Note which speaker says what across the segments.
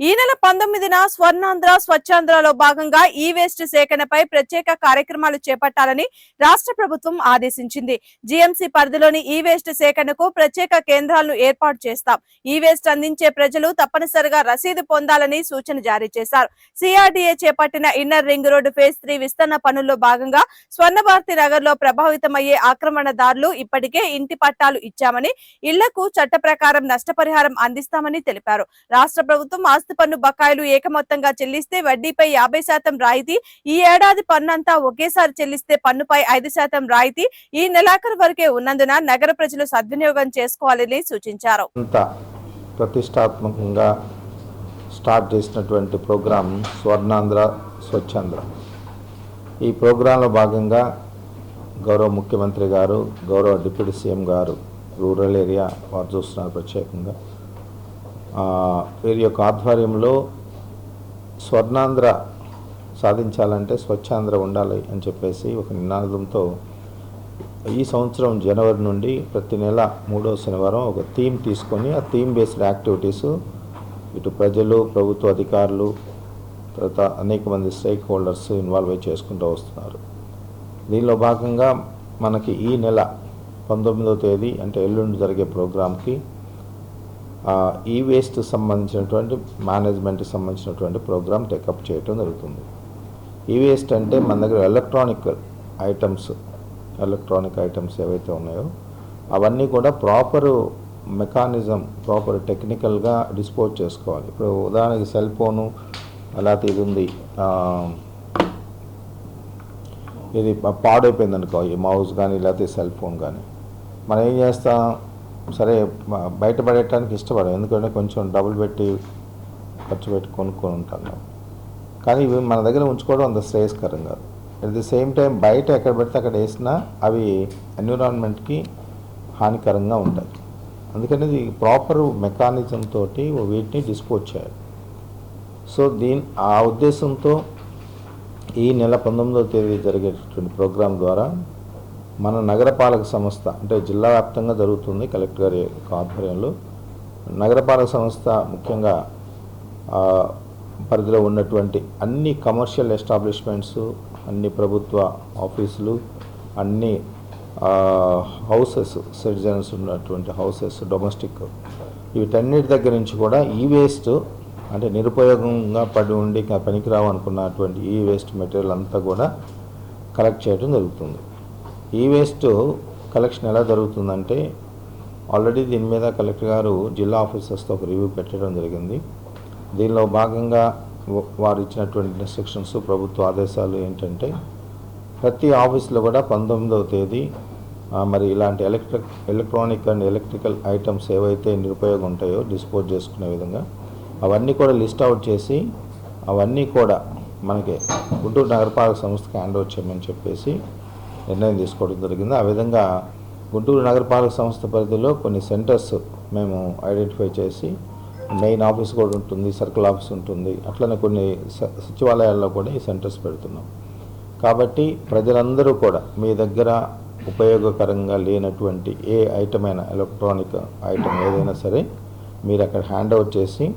Speaker 1: ఈ నెల 19న స్వర్ణాంధ్ర స్వచ్ఛాంధ్రలో భాగంగా ఈ వేస్ట్ సేకరణపై ప్రత్యేక కార్యక్రమాలు చేపట్టాలని రాష్ట్ర ప్రభుత్వం ఆదేశించింది. జీఎంసీ పరిధిలోని ఈ వేస్ట్ సేకరణకు ప్రత్యేక కేంద్రాలను ఏర్పాటు చేస్తాం. ఈ వేస్ట్ అందించే ప్రజలు తప్పనిసరిగా రసీదు పొందాలని సూచన జారీ చేశారు. సిఆర్డీఏ చేపట్టిన ఇన్నర్ రింగ్ రోడ్డు ఫేజ్ 3 విస్తరణ పనుల్లో భాగంగా స్వర్ణభారతి నగర్ లో ప్రభావితమయ్యే ఆక్రమణదారులు ఇప్పటికే ఇంటి పట్టాలు ఇచ్చామని, ఇళ్లకు చట్ట ప్రకారం నష్టపరిహారం అందిస్తామని తెలిపారు. రాష్ట్ర ప్రభుత్వం ఆస్తి పన్ను బకాయిలు ఏకమొత్తంగా చెల్లిస్తే వడ్డీపై 50% రాయితీ, ఈ ఏడాది పన్నంతా ఒకేసారి చెల్లిస్తే పన్నుపై 5% రాయితీ ఈ నెలాఖరు వరకే ఉన్నందున నగర ప్రజలు సద్వినియోగం చేసుకోవాలని సూచించారు.
Speaker 2: ప్రతిష్టాత్మకంగా స్టార్ట్ చేసినటువంటి ప్రోగ్రాం స్వర్ణాంధ్ర స్వచ్ఛాంధ్ర. ఈ ప్రోగ్రాంలో భాగంగా గౌరవ ముఖ్యమంత్రి గారు, గౌరవ డిప్యూటీ సీఎం గారు రూరల్ ఏరియా వారు చూస్తున్నారు ప్రత్యేకంగా. వీరి యొక్క ఆధ్వర్యంలో స్వర్ణాంధ్ర సాధించాలంటే స్వచ్ఛాంధ్ర ఉండాలి అని చెప్పేసి ఒక నినాదంతో ఈ సంవత్సరం జనవరి నుండి ప్రతి నెల 3వ శనివారం ఒక థీమ్ తీసుకొని ఆ థీమ్ బేస్డ్ యాక్టివిటీస్ ఇటు ప్రజలు, ప్రభుత్వ అధికారులు, తర్వాత అనేక మంది స్టేక్ హోల్డర్స్ ఇన్వాల్వ్ అయి చేసుకుంటూ వస్తున్నారు. దీనిలో భాగంగా మనకి ఈ నెల 19వ తేదీ అంటే ఎల్లుండి జరిగే ప్రోగ్రాంకి ఈ వేస్ట్ సంబంధించినటువంటి మేనేజ్మెంట్కి సంబంధించినటువంటి ప్రోగ్రామ్ టేకప్ చేయడం జరుగుతుంది. ఈ వేస్ట్ అంటే మన దగ్గర ఎలక్ట్రానిక్ ఐటమ్స్ ఏవైతే ఉన్నాయో అవన్నీ కూడా ప్రాపర్ మెకానిజం, ప్రాపర్ టెక్నికల్గా డిస్పోజ్ చేసుకోవాలి. ఇప్పుడు ఉదాహరణకి సెల్ ఫోను అలాగే ఇది ఉంది, ఇది పాడైపోయింది అనుకో, ఈ మౌస్ కానీ లేకపోతే సెల్ ఫోన్ కానీ, మనం ఏం చేస్తాం, సరే బయటపడేయటానికి ఇష్టపడం, ఎందుకంటే కొంచెం డబ్బులు పెట్టి ఖర్చు పెట్టి కొనుక్కొని ఉంటాం. కానీ ఇవి మన దగ్గర ఉంచుకోవడం అంత శ్రేయస్కరం కాదు. అట్ ది సేమ్ టైం బయట ఎక్కడ పెడితే అక్కడ వేసినా అవి ఎన్విరాన్మెంట్కి హానికరంగా ఉంటాయి. అందుకని ఇది ప్రాపర్ మెకానిజం తోటి వీటిని డిస్పోజ్ చేయాలి. సో ఆ ఉద్దేశంతో ఈ నెల 19వ తేదీ జరిగేటటువంటి ప్రోగ్రాం ద్వారా మన నగరపాలక సంస్థ అంటే జిల్లా వ్యాప్తంగా జరుగుతుంది. కలెక్టర్ గారి ఆధ్వర్యంలో నగరపాలక సంస్థ ముఖ్యంగా పరిధిలో ఉన్నటువంటి అన్ని కమర్షియల్ ఎస్టాబ్లిష్మెంట్స్, అన్ని ప్రభుత్వ ఆఫీసులు, అన్ని హౌసెస్, సిటిజన్స్ ఉన్నటువంటి హౌసెస్, డొమెస్టిక్, వీటన్నిటి దగ్గర నుంచి కూడా ఈ వేస్ట్ అంటే నిరుపయోగంగా పడి ఉండి పనికిరావు అనుకున్నటువంటి ఈ వేస్ట్ మెటీరియల్ అంతా కూడా కలెక్ట్ చేయడం జరుగుతుంది. ఈ వేస్ట్ కలెక్షన్ ఎలా జరుగుతుందంటే ఆల్రెడీ దీని మీద కలెక్టర్ గారు జిల్లా ఆఫీసర్స్తో ఒక రివ్యూ పెట్టడం జరిగింది. దీనిలో భాగంగా వారు ఇచ్చినటువంటి ఇన్స్ట్రక్షన్స్, ప్రభుత్వ ఆదేశాలు ఏంటంటే ప్రతి ఆఫీస్లో కూడా 19వ తేదీ మరి ఇలాంటి ఎలక్ట్రానిక్ అండ్ ఎలక్ట్రికల్ ఐటమ్స్ ఏవైతే నిరుపయోగం ఉంటాయో డిస్పోజ్ చేసుకునే విధంగా అవన్నీ కూడా లిస్ట్ అవుట్ చేసి అవన్నీ కూడా మనకి గుంటూరు నగరపాలక సంస్థకి హ్యాండ్ ఓవర్ చేయమని చెప్పేసి నిర్ణయం తీసుకోవడం జరిగింది. ఆ విధంగా గుంటూరు నగరపాలక సంస్థ పరిధిలో కొన్ని సెంటర్స్ మేము ఐడెంటిఫై చేసి, మెయిన్ ఆఫీస్ కూడా ఉంటుంది, సర్కిల్ ఆఫీస్ ఉంటుంది, అట్లనే కొన్ని సచివాలయాల్లో కూడా ఈ సెంటర్స్ పెడుతున్నాం. కాబట్టి ప్రజలందరూ కూడా మీ దగ్గర ఉపయోగకరంగా లేనటువంటి ఏ ఐటమ్ అయినా, ఎలక్ట్రానిక్ ఐటమ్ ఏదైనా సరే మీరు అక్కడ హ్యాండ్ ఓవర్ చేసి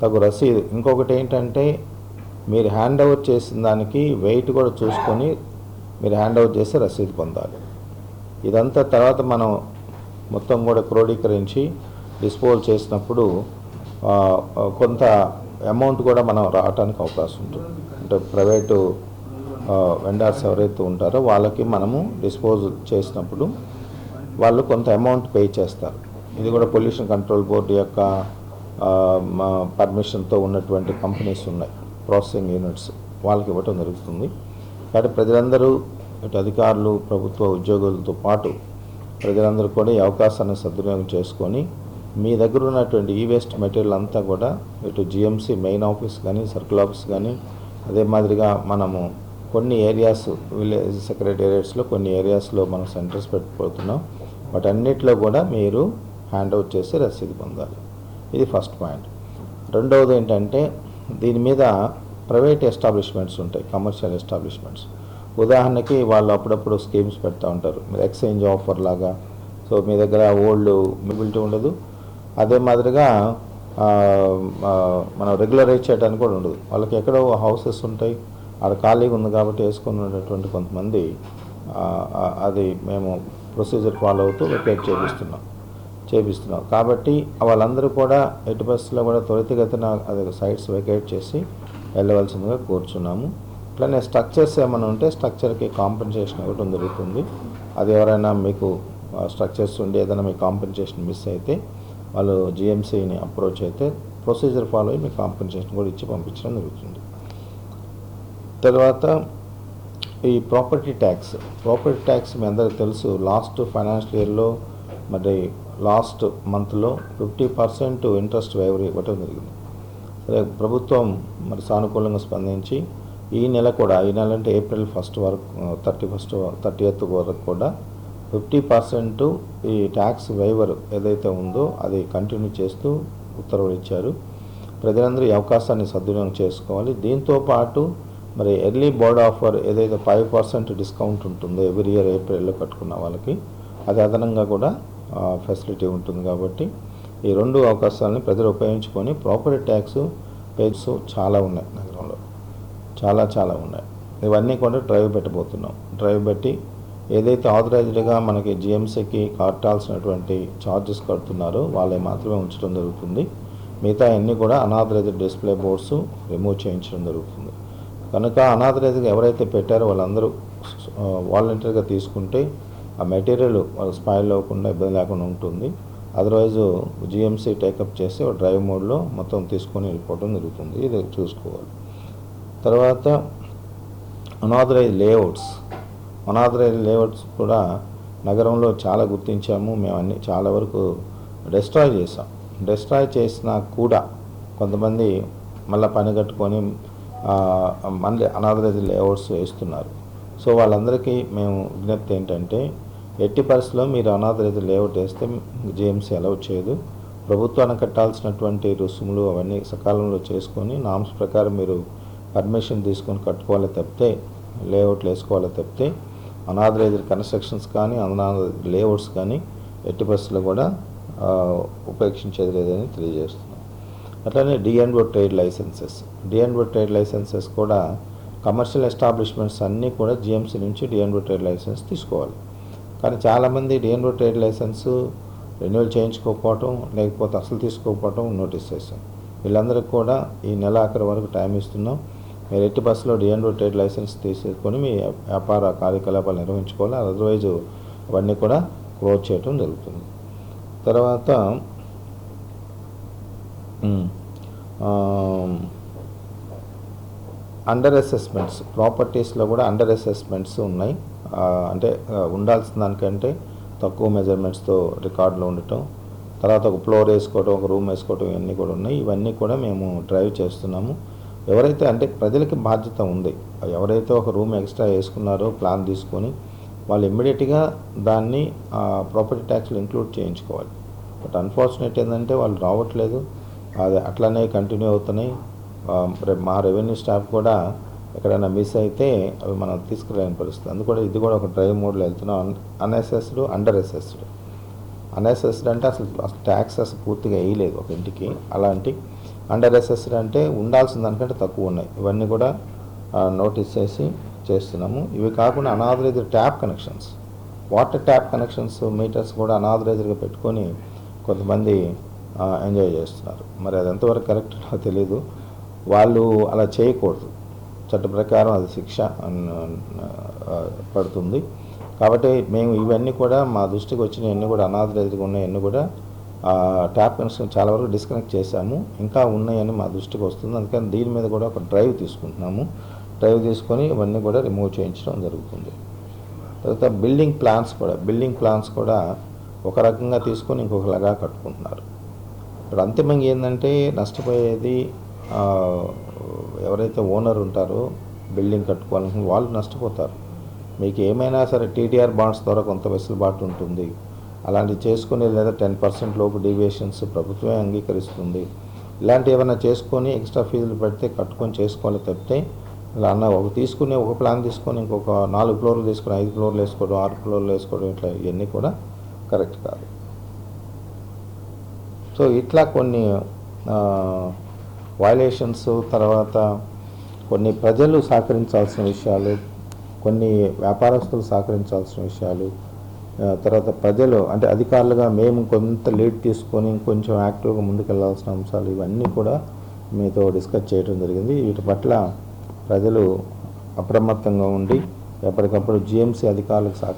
Speaker 2: తగు రసీదు, ఇంకొకటి ఏంటంటే మీరు హ్యాండ్ ఓవర్ చేసిన దానికి వెయిట్ కూడా చూసుకొని మీరు హ్యాండ్ ఓవర్ చేసి రసీదు పొందాలి. ఇదంతా తర్వాత మనం మొత్తం కూడా క్రోడీకరించి డిస్పోజ్ చేసినప్పుడు కొంత అమౌంట్ కూడా మనం రావడానికి అవకాశం ఉంటుంది. అంటే ప్రైవేటు వెండర్స్ ఎవరైతే ఉంటారో వాళ్ళకి మనము డిస్పోజ్ చేసినప్పుడు వాళ్ళు కొంత అమౌంట్ పే చేస్తారు. ఇది కూడా పొల్యూషన్ కంట్రోల్ బోర్డు యొక్క పర్మిషన్తో ఉన్నటువంటి కంపెనీస్ ఉన్నాయి, ప్రాసెసింగ్ యూనిట్స్, వాళ్ళకి ఇవ్వటం జరుగుతుంది. కాబట్టి ప్రజలందరూ, ఇటు అధికారులు, ప్రభుత్వ ఉద్యోగులతో పాటు ప్రజలందరూ కూడా ఈ అవకాశాన్ని సద్వినియోగం చేసుకొని మీ దగ్గర ఉన్నటువంటి ఈ వేస్ట్ మెటీరియల్ అంతా కూడా ఇటు జిఎంసీ మెయిన్ ఆఫీస్ కానీ, సర్కిల్ ఆఫీస్ కానీ, అదే మాదిరిగా మనము కొన్ని ఏరియాస్, విలేజ్ సెక్రటేరియట్స్లో కొన్ని ఏరియాస్లో మనం సెంటర్స్ పెట్టుకుంటున్నాం. వాటన్నిటిలో కూడా మీరు హ్యాండ్ ఓవర్ చేసి రసీదు పొందాలి. ఇది ఫస్ట్ పాయింట్. రెండవది ఏంటంటే దీని మీద ప్రైవేట్ ఎస్టాబ్లిష్మెంట్స్ ఉంటాయి, కమర్షియల్ ఎస్టాబ్లిష్మెంట్స్. ఉదాహరణకి వాళ్ళు అప్పుడప్పుడు స్కీమ్స్ పెడతా ఉంటారు, మీరు ఎక్స్చేంజ్ ఆఫర్ లాగా. సో మీ దగ్గర ఓల్డ్ మొబిలిటీ ఉండదు, అదే మాదిరిగా ఆ, ఆ, మనం రెగ్యులరైజ్ చేయడానికి కూడా ఉండదు. వాళ్ళకి ఎక్కడో హౌసెస్ ఉంటాయి, ఆడ ఖాళీగా ఉంది కాబట్టి వేసుకుని ఉన్నటువంటి కొంతమంది అది మేము ప్రొసీజర్ ఫాలో అవుతూ వెకేట్ చేపిస్తున్నాం. కాబట్టి వాళ్ళందరూ కూడా ఎట్టి పరిస్థితుల్లో కూడా త్వరితగతిన అది సైట్స్ వెకేట్ చేసి వెళ్ళవలసిందిగా కోరుచున్నాము. అట్లనే స్ట్రక్చర్స్ ఏమైనా ఉంటే స్ట్రక్చర్కి కాంపెన్సేషన్ ఇవ్వడం జరుగుతుంది. అది ఎవరైనా మీకు స్ట్రక్చర్స్ ఉండి ఏదైనా మీ కాంపెన్సేషన్ మిస్ అయితే వాళ్ళు జిఎంసీని అప్రోచ్ అయితే ప్రొసీజర్ ఫాలో అయ్యి మీకు కాంపెన్సేషన్ కూడా ఇచ్చి పంపించడం జరుగుతుంది. తర్వాత ఈ ప్రాపర్టీ ట్యాక్స్ మీ అందరికీ తెలుసు. లాస్ట్ ఫైనాన్షియల్ ఇయర్లో మరి లాస్ట్ మంత్లో 50% ఇంట్రెస్ట్ వేవర్ ఇవ్వటం జరిగింది. సరే, ప్రభుత్వం మరి సానుకూలంగా స్పందించి ఈ నెల అంటే ఏప్రిల్ 1 వరకు 30th వరకు కూడా 50% ఈ ట్యాక్స్ వేవర్ ఏదైతే ఉందో అది కంటిన్యూ చేస్తూ ఉత్తర్వులు ఇచ్చారు. ప్రజలందరూ ఈ అవకాశాన్ని సద్వినియోగం చేసుకోవాలి. దీంతోపాటు మరి ఎర్లీ బోర్డ్ ఆఫర్ ఏదైతే 5% డిస్కౌంట్ ఉంటుందో ఎవ్రీ ఇయర్ ఏప్రిల్లో కట్టుకున్న వాళ్ళకి, అది అదనంగా కూడా ఫెసిలిటీ ఉంటుంది. కాబట్టి ఈ 2 అవకాశాలని ప్రజలు ఉపయోగించుకొని ప్రాపర్టీ ట్యాక్స్ పేజ్ చాలా ఉన్నాయి నగరంలో, చాలా ఉన్నాయి. ఇవన్నీ కూడా డ్రైవ్ పెట్టబోతున్నాం. డ్రైవ్ పెట్టి ఏదైతే ఆథరైజ్డ్గా మనకి జిఎంసీకి కట్టాల్సినటువంటి ఛార్జెస్ కడుతున్నారో వాళ్ళే మాత్రమే ఉంచడం జరుగుతుంది. మిగతా అన్నీ కూడా అనాథరైజ్డ్ డిస్ప్లే బోర్డ్స్ రిమూవ్ చేయించడం జరుగుతుంది. కనుక అనాథరైజ్గా ఎవరైతే పెట్టారో వాళ్ళందరూ వాలంటీర్గా తీసుకుంటే ఆ మెటీరియల్ వాళ్ళు స్పాయిల్ అవ్వకుండా ఇబ్బంది లేకుండా ఉంటుంది. అదర్వైజ్ జిఎంసీ టేకప్ చేసి డ్రైవ్ మోడ్లో మొత్తం తీసుకొని వెళ్ళిపోవడం జరుగుతుంది. ఇది చూసుకోవాలి. తర్వాత అనాథరైజ్ లేఅవుట్స్ కూడా నగరంలో చాలా గుర్తించాము. మేము అన్ని చాలా వరకు డిస్ట్రాయ్ చేసినా కూడా కొంతమంది మళ్ళీ పని కట్టుకొని మళ్ళీ అనాథరైజ్ లేఅవుట్స్ వేస్తున్నారు. సో వాళ్ళందరికీ మేము విజ్ఞప్తి ఏంటంటే, ఎట్టి పరిస్థితుల్లో మీరు అనాథరైజ్ లేఅవుట్ వేస్తే జిఎంసీ అలౌ చేయదు. ప్రభుత్వానికి కట్టాల్సినటువంటి రుసుములు అవన్నీ సకాలంలో చేసుకొని నామ్స్ ప్రకారం మీరు పర్మిషన్ తీసుకొని కట్టుకోవాలి తప్పితే, లేఅవుట్లు వేసుకోవాలి తప్పితే అనాథరైజ్డ్ కన్స్ట్రక్షన్స్ కానీ అనాథరైజ్డ్ లేఅవుట్స్ కానీ ఎట్టి పరిస్థితుల్లో కూడా ఉపేక్షించేది లేదని తెలియజేస్తున్నాం. అట్లనే డి&ఓ ట్రేడ్ లైసెన్సెస్ కూడా కమర్షియల్ ఎస్టాబ్లిష్మెంట్స్ అన్నీ కూడా జిఎంసీ నుంచి డి&ఓ ట్రేడ్ లైసెన్స్ తీసుకోవాలి. కానీ చాలామంది డి&ఓ ట్రేడ్ లైసెన్స్ రెన్యువల్ చేయించుకోకపోవటం, లేకపోతే అసలు తీసుకోకపోవటం నోటీస్ చేశాం. వీళ్ళందరికీ కూడా ఈ నెల ఆఖరి వరకు టైం ఇస్తున్నాం. మీరు ఎట్టి బస్సులో డి&ఓ ట్రేడ్ లైసెన్స్ తీసుకొని మీ వ్యాపార కార్యకలాపాలు నిర్వహించుకోవాలి. అదర్వైజ్ అవన్నీ కూడా క్లోజ్ చేయటం జరుగుతుంది. తర్వాత అండర్ అసెస్మెంట్స్, ప్రాపర్టీస్లో కూడా అండర్ అసెస్మెంట్స్ ఉన్నాయి. అంటే ఉండాల్సిన దానికంటే తక్కువ మెజర్మెంట్స్తో రికార్డులో ఉండటం, తర్వాత ఒక ఫ్లోర్ వేసుకోవడం, ఒక రూమ్ వేసుకోవడం, ఇవన్నీ కూడా ఉన్నాయి. ఇవన్నీ కూడా మేము డ్రైవ్ చేస్తున్నాము. ఎవరైతే అంటే ప్రజలకి బాధ్యత ఉంది, ఎవరైతే ఒక రూమ్ ఎక్స్ట్రా వేసుకున్నారో ప్లాన్ తీసుకొని వాళ్ళు ఇమ్మీడియట్గా దాన్ని ప్రాపర్టీ ట్యాక్స్లో ఇంక్లూడ్ చేయించుకోవాలి. బట్ అన్ఫార్చునేట్ ఏంటంటే వాళ్ళు రావట్లేదు, అది అట్లనే కంటిన్యూ అవుతున్నాయి. మా రెవెన్యూ స్టాఫ్ కూడా ఎక్కడైనా మిస్ అయితే అవి మనం తీసుకురాని పరిస్థితి. అందుకని ఇది కూడా ఒక డ్రైవ్ మోడ్లో వెళ్తున్నాం. అన్అసెస్డ్, అండర్ అసెస్డ్. అన్అసెస్డ్ అంటే అసలు ట్యాక్స్ అసలు పూర్తిగా వేయలేదు ఒక ఇంటికి. అలాంటి అండర్ అసెస్డ్ అంటే ఉండాల్సిన దానికంటే తక్కువ ఉన్నాయి. ఇవన్నీ కూడా నోటీస్ చేస్తున్నాము. ఇవి కాకుండా unauthorized tap connections, water tap connections meters కూడా అనాథరైజ్డ్గా పెట్టుకొని కొంతమంది ఎంజాయ్ చేస్తున్నారు. మరి అది ఎంతవరకు కరెక్ట్ నాకు తెలీదు. వాళ్ళు అలా చేయకూడదు, చట్ట ప్రకారం అది శిక్ష పడుతుంది. కాబట్టి మేము ఇవన్నీ కూడా మా దృష్టికి వచ్చినవన్నీ కూడా అనాథరైజ్డ్గా ఉన్నాయన్నీ కూడా ట్యాప్ కనెక్షన్ చాలా వరకు డిస్కనెక్ట్ చేశాము. ఇంకా ఉన్నాయని మా దృష్టికి వస్తుంది. అందుకని దీని మీద కూడా ఒక డ్రైవ్ తీసుకుంటున్నాము. డ్రైవ్ తీసుకొని ఇవన్నీ కూడా రిమూవ్ చేయించడం జరుగుతుంది. తర్వాత బిల్డింగ్ ప్లాన్స్ కూడా ఒక రకంగా తీసుకొని ఇంకొకలాగా కట్టుకుంటున్నారు. ఇప్పుడు అంతిమంగా ఏంటంటే నష్టపోయేది ఎవరైతే ఓనర్ ఉంటారో బిల్డింగ్ కట్టుకోవాలని వాళ్ళు నష్టపోతారు. మీకు ఏమైనా సరే టీడీఆర్ బాండ్స్ ద్వారా కొంత వెసులుబాటు ఉంటుంది. అలాంటివి చేసుకుని లేదా 10% లోపు డీవియేషన్స్ ప్రభుత్వమే అంగీకరిస్తుంది. ఇలాంటివి ఏమైనా చేసుకొని ఎక్స్ట్రా ఫీజులు పెడితే కట్టుకొని చేసుకోవాలి తప్పితే ఇలా ఒక ప్లాన్ తీసుకొని ఇంకొక 4 ఫ్లోర్లు తీసుకొని 5 ఫ్లోర్లు వేసుకోవడం, 6 ఫ్లోర్లు వేసుకోవడం, ఇట్లా ఇవన్నీ కూడా కరెక్ట్ కాదు. సో ఇట్లా కొన్ని వయలేషన్స్, తర్వాత కొన్ని ప్రజలు సహకరించాల్సిన విషయాలు, కొన్ని వ్యాపారస్తులు సహకరించాల్సిన విషయాలు, తర్వాత ప్రజలు అంటే అధికారులుగా మేము కొంత లీడ్ తీసుకొని కొంచెం యాక్టివ్గా ముందుకెళ్లాల్సిన అంశాలు ఇవన్నీ కూడా మీతో డిస్కస్ చేయడం జరిగింది. వీటి పట్ల ప్రజలు అప్రమత్తంగా ఉండి ఎప్పటికప్పుడు జిఎంసీ అధికారులకు